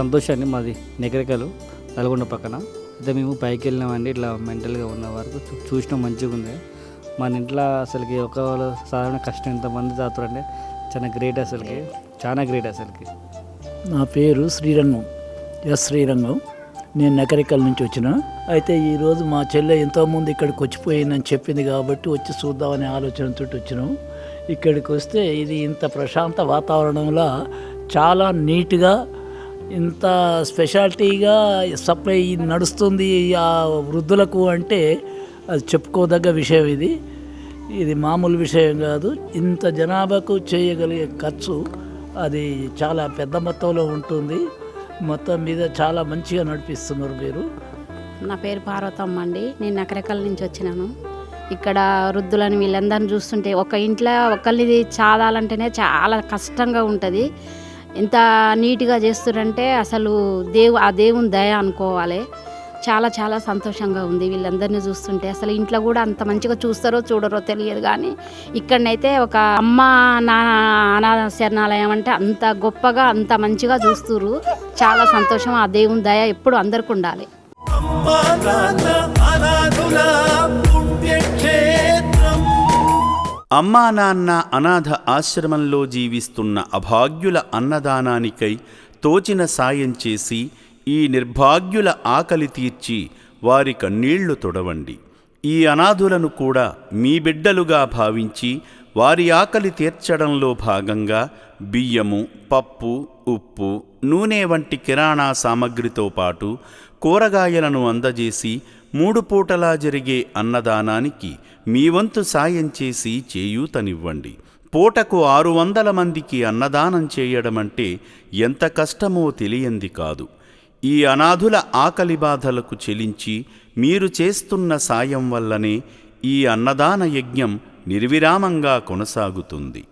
సంతోష్ అండి, మాది నెకరికలు నల్గొండ పక్కన. అయితే మేము పైకి వెళ్ళినామండి, ఇట్లా మెంటల్గా ఉన్న వరకు చూసినాం, మంచిగా ఉంది. మన ఇంట్లో అసలుకి ఒక సాధారణ కష్టం ఎంతమంది తాగుతారంటే చాలా గ్రేట్, అసలుకి చాలా గ్రేట్ అసలుకి. నా పేరు శ్రీరంగం, శ్రీరంగం. నేను నకరికల్ నుంచి వచ్చిన. అయితే ఈరోజు మా చెల్లె ఎంతోమంది ఇక్కడికి వచ్చిపోయిందని చెప్పింది కాబట్టి వచ్చి చూద్దామనే ఆలోచనతో వచ్చినాం. ఇక్కడికి వస్తే ఇది ఇంత ప్రశాంత వాతావరణంలో చాలా నీట్గా, ఇంత స్పెషాలిటీగా సప్లై నడుస్తుంది ఆ వృద్ధులకు అంటే అది చెప్పుకోదగ్గ విషయం. ఇది మామూలు విషయం కాదు. ఇంత జనాభాకు చేయగలిగే ఖర్చు అది చాలా పెద్ద మొత్తంలో ఉంటుంది. మొత్తం మీద చాలా మంచిగా నడిపిస్తున్నారు మీరు. నా పేరు పార్వతమ్మ అండి, నేను నకరకల్ నుంచి వచ్చినాను. ఇక్కడ వృద్ధులని వీళ్ళందరిని చూస్తుంటే ఒక ఇంట్లో ఒకరిని చాదాలంటేనే చాలా కష్టంగా ఉంటుంది. ఎంత నీట్గా చేస్తున్నారంటే అసలు ఆ దేవుని దయ అనుకోవాలి. చాలా చాలా సంతోషంగా ఉంది వీళ్ళందరినీ చూస్తుంటే. అసలు ఇంట్లో కూడా అంత మంచిగా చూస్తారో చూడరో తెలియదు, కానీ ఇక్కడనైతే ఒక అమ్మ నాన్న అనాథ శరణాలయం అంటే అంత గొప్పగా అంత మంచిగా చూస్తున్నారు. చాలా సంతోషం. ఆ దేవుని దయ ఎప్పుడు అందరికి ఉండాలి. అమ్మా నాన్న అనాథ ఆశ్రమంలో జీవిస్తున్న అభాగ్యుల అన్నదానానికై తోచిన సాయం చేసి ఈ నిర్భాగ్యుల ఆకలి తీర్చి వారి కన్నీళ్లు తొడవండి. ఈ అనాథులను కూడా మీ బిడ్డలుగా భావించి వారి ఆకలి తీర్చడంలో భాగంగా బియ్యము, పప్పు, ఉప్పు, నూనె వంటి కిరాణా సామగ్రితో పాటు కూరగాయలను అందజేసి 3 పూటలా జరిగే అన్నదానానికి మీ వంతు సాయం చేసి చేయూతనివ్వండి. పూటకు 600 మందికి అన్నదానం చేయడమంటే ఎంత కష్టమో తెలియంది కాదు. ఈ అనాథుల ఆకలి బాధలకు చెలించి మీరు చేస్తున్న సాయం వల్లనే ఈ అన్నదాన యజ్ఞం నిర్విరామంగా కొనసాగుతుంది.